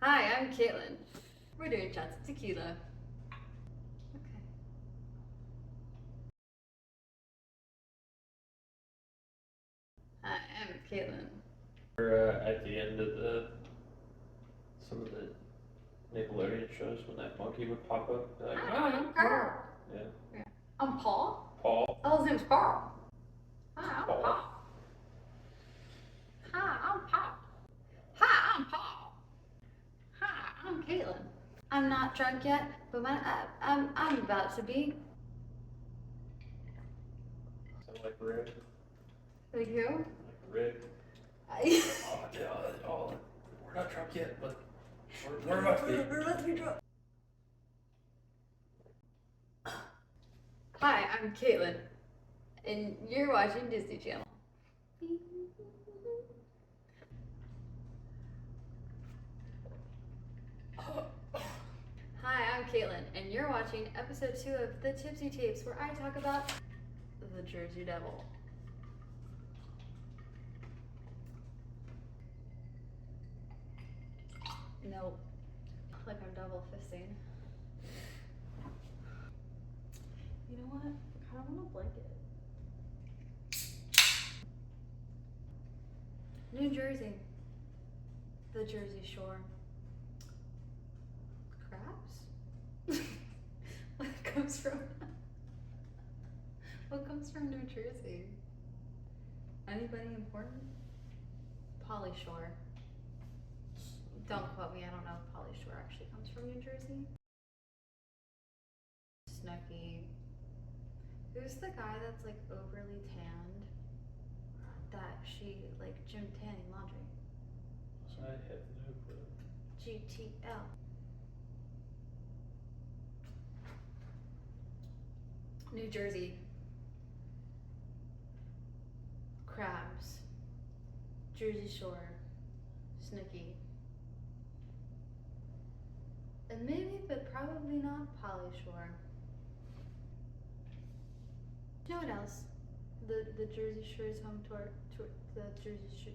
Hi, I'm Caitlin. We're doing shots of tequila. Okay. Hi, I'm Caitlin. We're at the end of some of the Nickelodeon shows when that monkey would pop up. Like, Hi, I'm Carl. Yeah. I'm Paul. Paul. Oh, his name's Paul. Hi, I'm Paul. Paul. Hi, I'm Paul. Hi, I'm Paul. Hi, I'm Caitlin. I'm not drunk yet, but I'm about to be. Sound like Rick. Like who? Like Rick. I- Oh, yeah, we're not drunk yet, but we're about to be. We're about to be drunk. Hi, I'm Caitlin, and you're watching Disney Channel. Hi, I'm Caitlin, and you're watching episode 2 of The Tipsy Tapes, where I talk about the Jersey Devil. Nope. Like I'm double fisting. You know what? I kind of want a blanket. New Jersey. The Jersey Shore. Crabs? What comes from? What comes from New Jersey? Anybody important? Polly Shore. Don't quote me, I don't know if Polly Shore actually comes from New Jersey. Snooki. Who's the guy that's like overly tanned? That she like gym tanning laundry. I have no clue. GTL. New Jersey. Crabs. Jersey Shore. Snooki. And maybe, but probably not, Polly Shore. You know what else? The Jersey Shore is home to the Jersey Shore.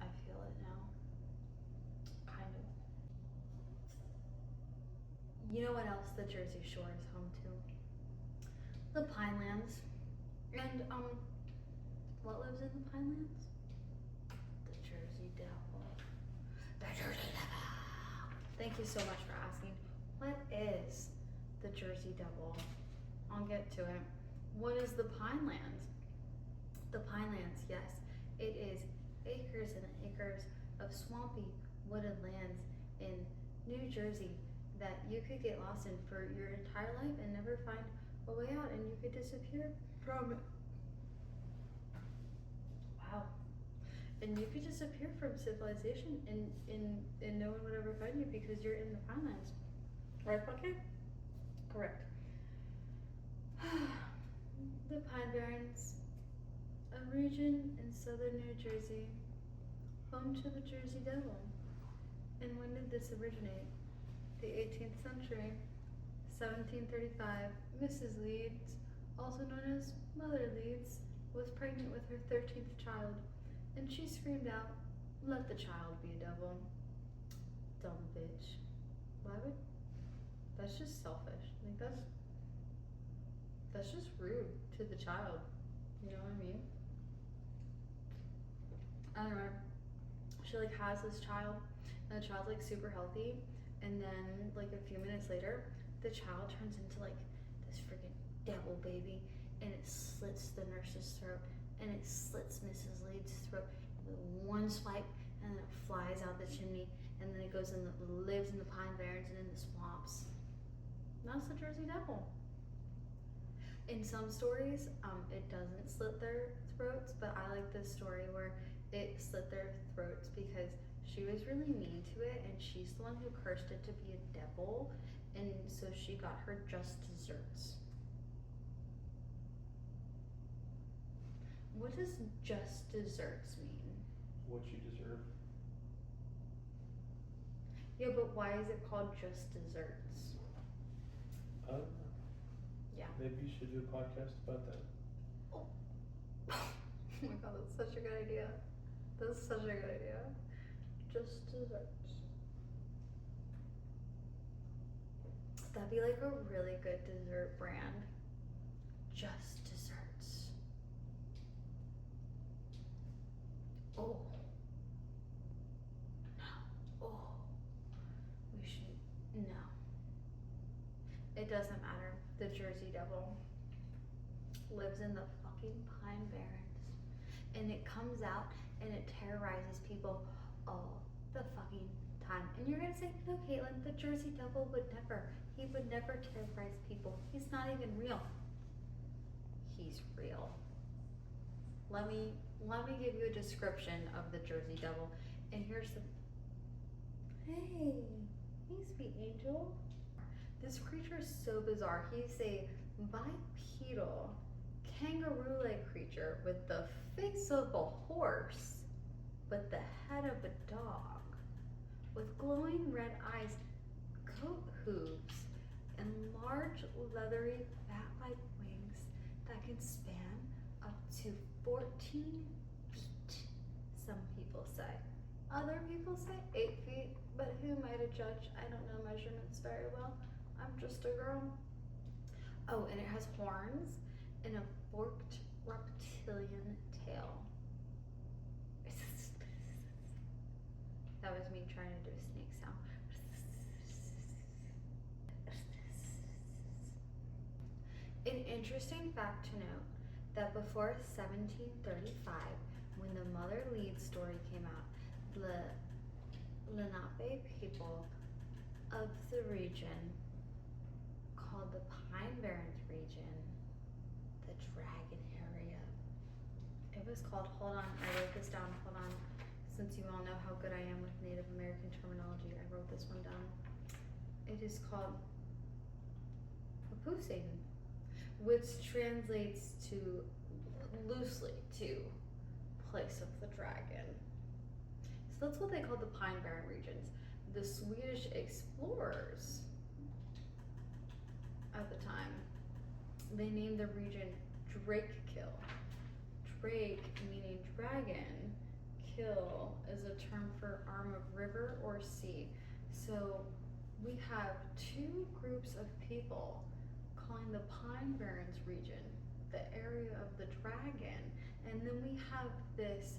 I feel it now. Kind of. You know what else the Jersey Shore is home to? The Pinelands. And, what lives in the Pinelands? The Jersey Devil. The Jersey Devil. Thank you so much for asking. What is the Jersey Devil? I'll get to it. What is the Pinelands? The Pinelands, yes. It is acres and acres of swampy, wooded lands in New Jersey that you could get lost in for your entire life and never find a way out, and you could disappear from it. Wow. And you could disappear from civilization and no one would ever find you because you're in the Pinelands. Right, okay? Correct. The Pine Barrens, a region in southern New Jersey, home to the Jersey Devil. And when did this originate? The 18th century. 1735, Mrs. Leeds, also known as Mother Leeds, was pregnant with her 13th child, and she screamed out, "Let the child be a devil." Dumb bitch. Why would? That's just selfish. Like that's just rude to the child. You know what I mean? I don't know. She like has this child, and the child's like super healthy, and then like a few minutes later, the child turns into like this freaking devil baby, and it slits the nurse's throat, and it slits Mrs. Leeds' throat with one swipe, and then it flies out the chimney, and then it goes and lives in the Pine Barrens and in the swamps. That's the Jersey Devil. In some stories, it doesn't slit their throats, but I like this story where it slit their throats because she was really mean to it, and she's the one who cursed it to be a devil, and so she got her just desserts. What does just desserts mean? What you deserve. Yeah, but why is it called just desserts? I don't know. Yeah. Maybe you should do a podcast about that. Oh my god, that's such a good idea. That's such a good idea. Just desserts. That'd be like a really good dessert brand. Just desserts. Oh. No. Oh. We should. No. It doesn't matter. The Jersey Devil lives in the fucking Pine Barrens. And it comes out and it terrorizes people all the fucking time. And you're gonna say, no, Caitlin, the Jersey Devil would never. He would never terrorize people. He's not even real. He's real. Let me give you a description of the Jersey Devil. And here's the. Hey, sweet angel. This creature is so bizarre. He's a bipedal, kangaroo-like creature with the face of a horse, but the head of a dog, with glowing red eyes, coat hooves, and large, leathery, bat-like wings that can span up to 14 feet, some people say. Other people say 8 feet, but who am I to judge? I don't know measurements very well. I'm just a girl. Oh, and it has horns and a forked reptilian tail. That was me trying to do a snake sound. An interesting fact to note that before 1735, when the Mother Leeds story came out, the Lenape people of the region called the Pine Barrens region the Dragon area. It was called, hold on, I wrote this down, hold on. Since you all know how good I am with Native American terminology, I wrote this one down. It is called Papoosing, which translates to loosely to place of the dragon. So that's what they called the Pine Barren regions. The Swedish explorers at the time, they named the region Drakekill. Drake meaning dragon, kill is a term for arm of river or sea. So we have two groups of people calling the Pine Barrens region the area of the dragon, and then we have this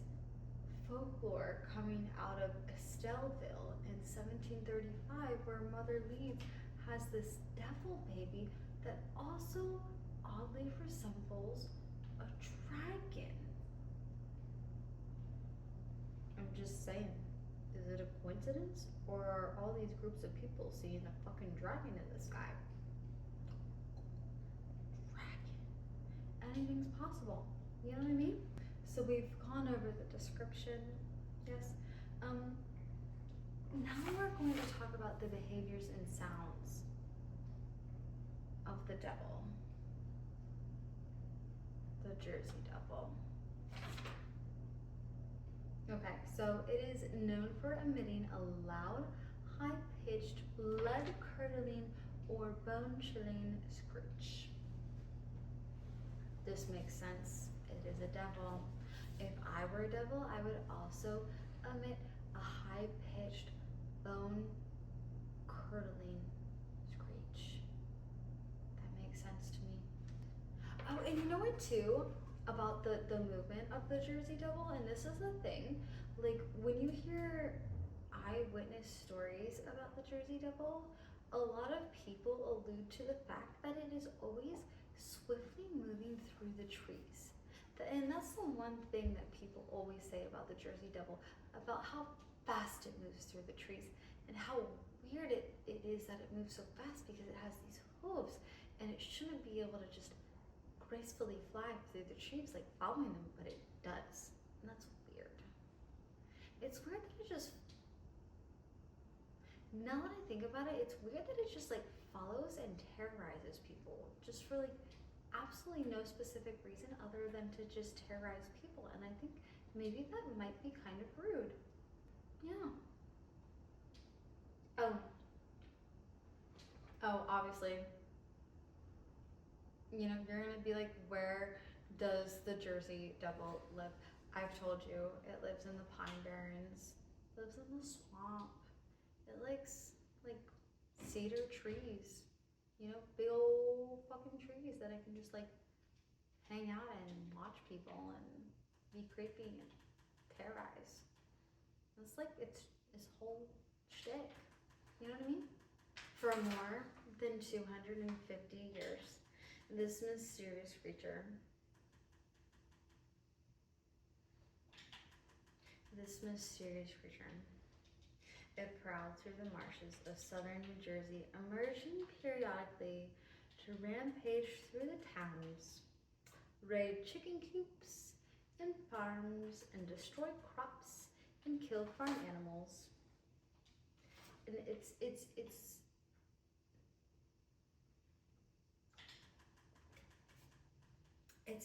folklore coming out of Estelleville in 1735 where Mother Leeds has this devil baby that also oddly resembles a dragon. I'm just saying, is it a coincidence, or are all these groups of people seeing a fucking dragon in the sky? Dragon. Anything's possible. You know what I mean? So we've gone over the description. Yes. Now we're going to talk about the behaviors and sounds of the devil. The Jersey Devil. Okay, so it is known for emitting a loud, high-pitched, blood-curdling, or bone-chilling screech. This makes sense. It is a devil. If I were a devil, I would also emit a high-pitched, bone-curdling screech. That makes sense to me. Oh, and you know what too about the movement of the Jersey Devil? And this is the thing, like when you hear eyewitness stories about the Jersey Devil, a lot of people allude to the fact that it is always swiftly moving through the trees. And that's the one thing that people always say about the Jersey Devil, about how fast it moves through the trees and how weird it is that it moves so fast because it has these hooves and it shouldn't be able to just gracefully fly through the trees like following them, but it does. And that's weird. It's weird that it just, now that I think about it, it's weird that it just like follows and terrorizes people just for like absolutely no specific reason other than to just terrorize people. And I think maybe that might be kind of rude. Yeah. Oh, obviously, you know, you're gonna be like, where does the Jersey Devil live? I've told you, it lives in the Pine Barrens, lives in the swamp. It likes like cedar trees, you know, big old fucking trees that I can just like hang out and watch people and be creepy and terrorize. It's like it's whole shit. You know what I mean? For more than 250 years, this mysterious creature, it prowled through the marshes of southern New Jersey, emerging periodically to rampage through the towns, raid chicken coops and farms, and destroy crops and kill farm animals. And its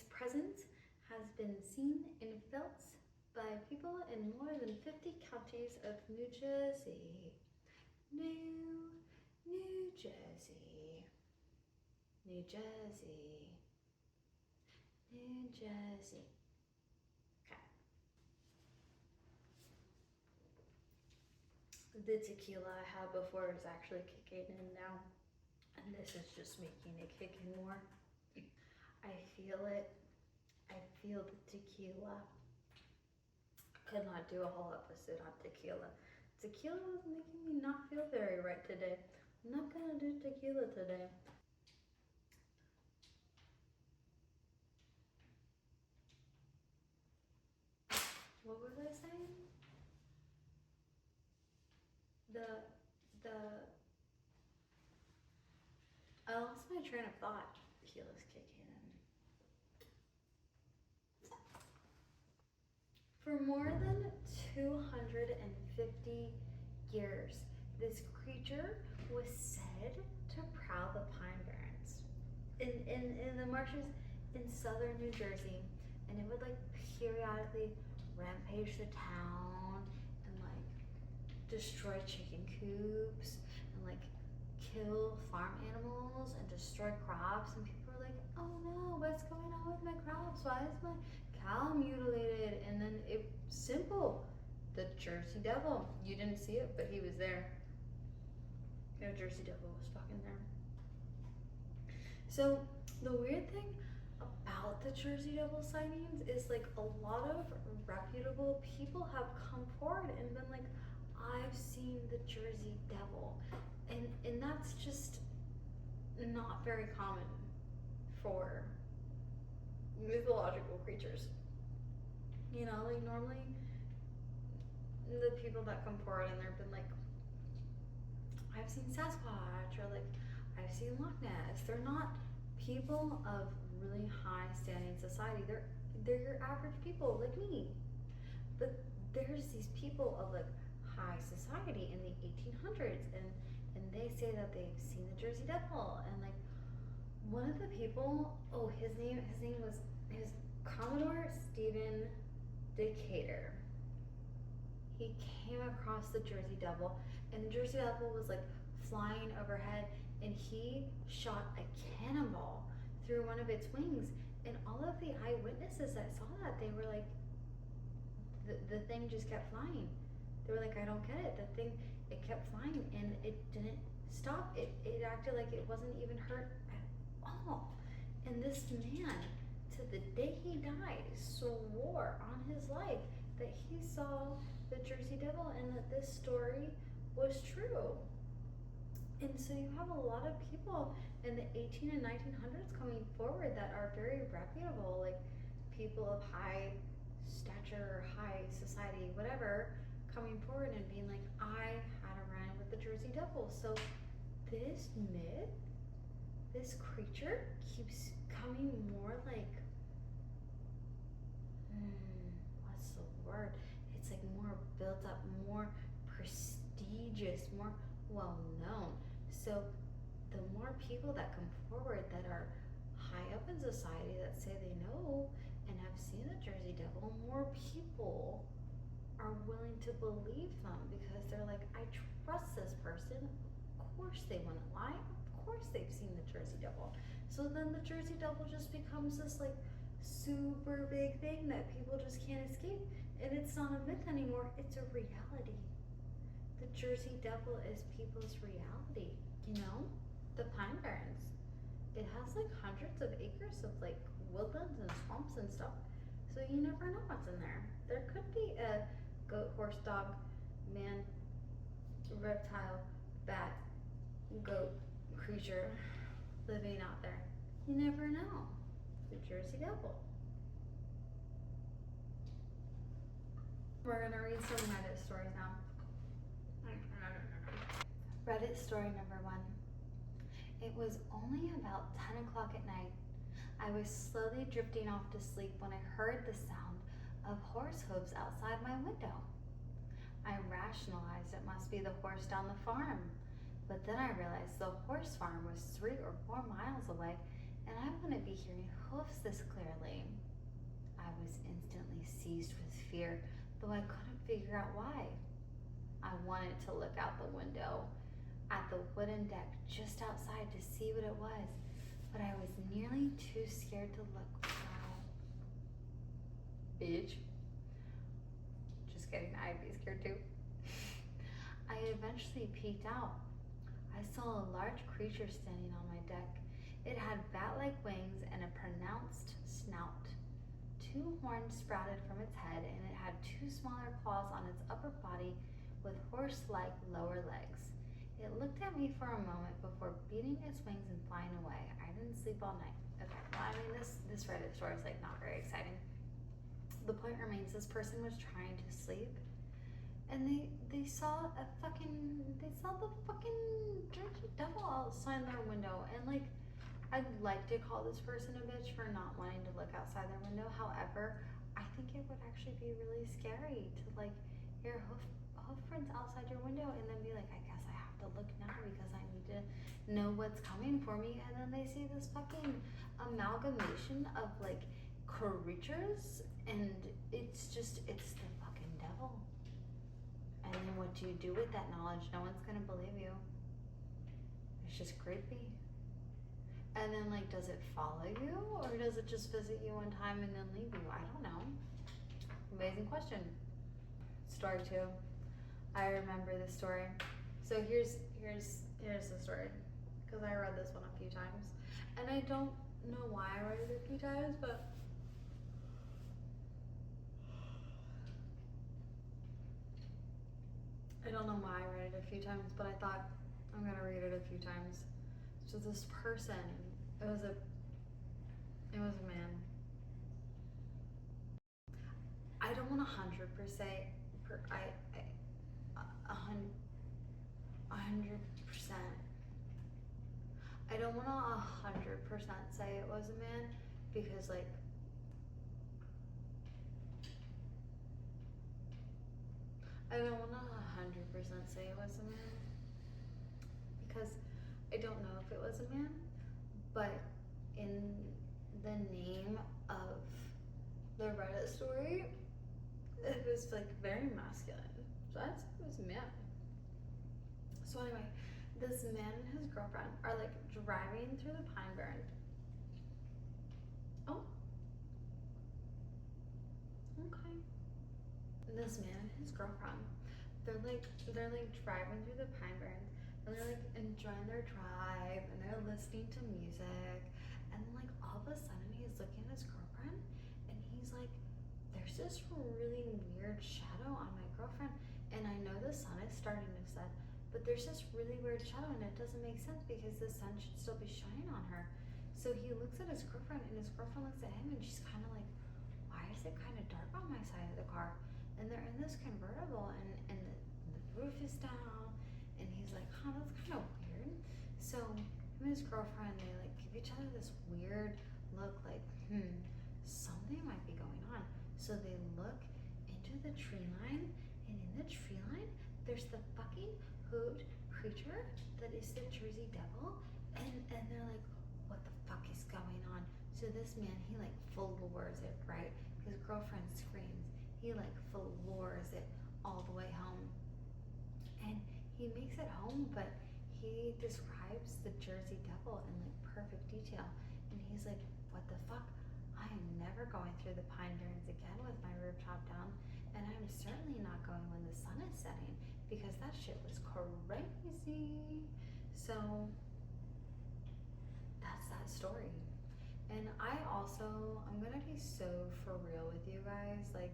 presence has been seen and felt by people in more than 50 counties of New Jersey. New Jersey. New Jersey. New Jersey. Okay. The tequila I had before is actually kicking in now, and this is just making it kick in more. I feel it. I feel the tequila. Could not do a whole episode on tequila. Tequila was making me not feel very right today. I'm not gonna do tequila today. What was I saying? I lost my train of thought. Tequila's kicking in. For more than 250 years, this creature was said to prowl the Pine Barrens in the marshes in southern New Jersey, and it would like periodically rampage the town and like destroy chicken coops and like kill farm animals and destroy crops, and people are like, oh no, what's going on with my crops? Why is my cow mutilated? And then it simple, the Jersey Devil. You didn't see it, but he was there. The Jersey Devil was fucking there. So the weird thing about the Jersey Devil sightings is like a lot of reputable people have come forward and been like, I've seen the Jersey Devil, and that's just not very common for mythological creatures. You know, like normally the people that come forward and they've been like, I've seen Sasquatch, or like I've seen Loch Ness. They're not people of really high standing society. They're your average people like me. But there's these people of like high society in the 1800s, and they say that they've seen the Jersey Devil. And like one of the people, his name was Commodore Stephen Decatur. He came across the Jersey Devil, and the Jersey Devil was like flying overhead, and he shot a cannonball through one of its wings. And all of the eyewitnesses that saw that, they were like, the thing just kept flying. They were like, I don't get it. The thing, it kept flying and it didn't stop. It acted like it wasn't even hurt at all. And this man, to the day he died, swore on his life that he saw the Jersey Devil and that this story was true. And so you have a lot of people in the 18 and 1900s coming forward that are very reputable, like people of high stature, high society, whatever, coming forward and being like, I had a run with the Jersey Devil. So this myth, this creature keeps coming more like, what's the word? It's like more built up, more prestigious, more well known. So the more people that come forward that are high up in society that say they know and have seen the Jersey Devil, more people are willing to believe them because they're like, I trust this person. Of course they wouldn't lie. Of course they've seen the Jersey Devil. So then the Jersey Devil just becomes this like super big thing that people just can't escape. And it's not a myth anymore, it's a reality. The Jersey Devil is people's reality, you know? The Pine Barrens. It has like hundreds of acres of like woodlands and swamps and stuff. So you never know what's in there. There could be a goat, horse, dog, man, reptile, bat, goat creature living out there. You never know. The Jersey Devil. We're gonna read some Reddit stories now. Reddit story number 1. It was only about 10 o'clock at night. I was slowly drifting off to sleep when I heard the sound of horse hooves outside my window. I rationalized it must be the horse down the farm, but then I realized the horse farm was 3 or 4 miles away and I wouldn't be hearing hoofs this clearly. I was instantly seized with fear, though I couldn't figure out why. I wanted to look out the window at the wooden deck just outside to see what it was, but I was nearly too scared to look. Wow. Bitch. Just kidding, I'd be scared too. I eventually peeked out. I saw a large creature standing on my deck. It had bat-like wings and a pronounced snout. 2 horns sprouted from its head, and it had 2 smaller claws on its upper body with horse-like lower legs. It looked at me for a moment before beating its wings and flying away. I didn't sleep all night. Okay, well, I mean, this Reddit story is like not very exciting. The point remains, this person was trying to sleep, and they saw the fucking Jersey Devil outside their window, and like, I'd like to call this person a bitch for not wanting to look outside their window. However, I think it would actually be really scary to like hear hoof prints outside your window and then be like, I guess I have to look now because I need to know what's coming for me. And then they see this fucking amalgamation of like creatures, and it's the fucking devil. And then what do you do with that knowledge? No one's gonna believe you. It's just creepy. And then like, does it follow you, or does it just visit you one time and then leave you? I don't know. Amazing question. Story 2. I remember this story. So here's the story, because I read this one a few times, and I don't know why I read it a few times, but I don't know why I read it a few times, but I thought I'm gonna read it a few times. So this person, it was a man. I don't want 100%. I don't want to 100% say it was a man, because like, I don't want to 100% say it was a man, because I don't know if it was a man, but in the name of the Reddit story, it was like very masculine. So I'd say it was a man. So anyway, this man and his girlfriend are like driving through the Pine Barren. Oh. Okay. This man and his girlfriend, they're like driving through the Pine Barrens, and they're like enjoying their drive, and they're listening to music, and then like all of a sudden he's looking at his girlfriend, and he's like, there's this really weird shadow on my girlfriend, and I know the sun is starting to set, but there's this really weird shadow, and it doesn't make sense because the sun should still be shining on her. So he looks at his girlfriend, and his girlfriend looks at him, and she's kind of like, why is it kind of dark on my side of the car? And they're in this convertible, and the roof is down, and he's like, huh, that's kind of weird. So him and his girlfriend, they like give each other this weird look, like, something might be going on. So they look into the tree line, and in the tree line, there's the fucking hood creature that is the Jersey Devil, and they're like, what the fuck is going on? So this man, he like floors it, right? His girlfriend screams. He like floors it all the way home. And he makes it home, but he describes the Jersey Devil in like perfect detail. And he's like, what the fuck? I I am never going through the Pine Barrens again with my rooftop down, and I'm certainly not going when the sun is setting because that shit was crazy. So that's that story. And I'm gonna be so for real with you guys. Like,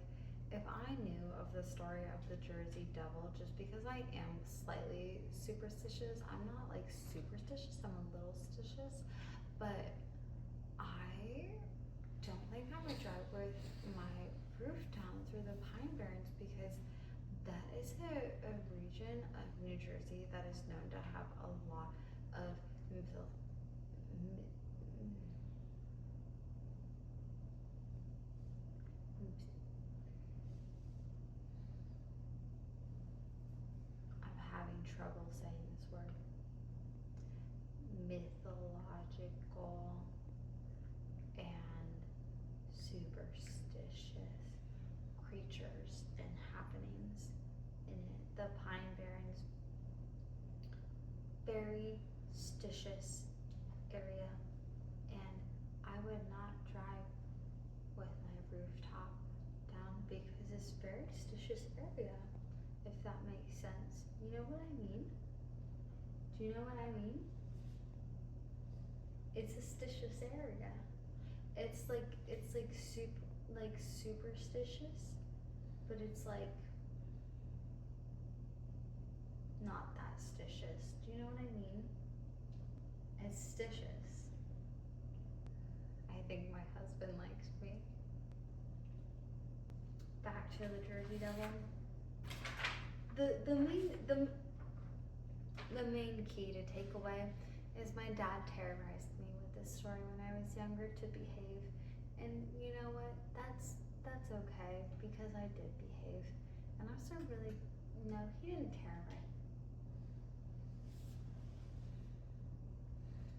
if I knew of the story of the Jersey Devil, just because I am slightly superstitious, I'm not like superstitious, I'm a little stitious, but I don't think I would drive with my roof down through the Pine Barrens because that is a region of New Jersey that is known to have a lot of I'm having trouble saying this word. Mythological and superstitious creatures and happenings in it. The Pine Barrens, very stitious area, and I would not drive with my rooftop down because it's very stitious area, if that makes sense. You know what I mean? Do you know what I mean? It's a stitious area. It's like superstitious, but it's like not that stitious. Do you know what I mean? It's stitious. I think my husband likes me. Back to the Jersey Devil. The main key to take away is my dad terrorized me with this story when I was younger to behave, and you know what? That's okay because I did behave, and I also really no, he didn't terrorize.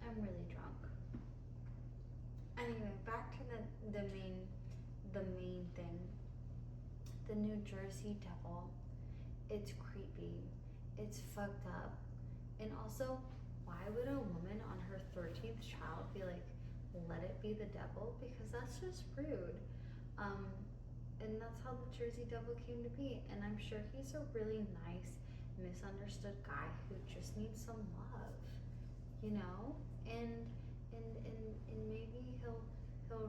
I'm really drunk. Anyway, back to the main thing. The New Jersey Devil. It's creepy. It's fucked up. And also, why would a woman on her 13th child be like, let it be the devil? Because that's just rude. And that's how the Jersey Devil came to be. And I'm sure he's a really nice, misunderstood guy who just needs some love, you know? And maybe he'll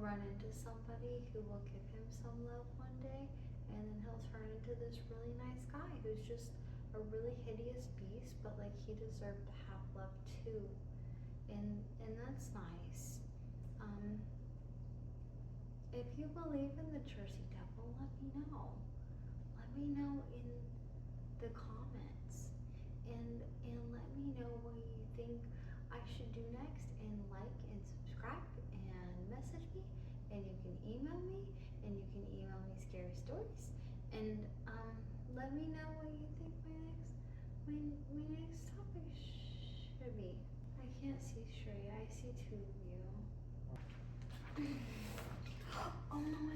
run into somebody who will give him some love one day, and then he'll turn into this really nice guy who's just a really hideous beast, but like he deserved to have love too, and that's nice. If you believe in the Jersey Devil, let me know. Let me know in the comments, and let me know what you think I should do next, and like and subscribe and message me, and you can email me, and you can email me scary stories, and let me know what you think my next topic should be. I can't see straight. I see two of you. Oh no,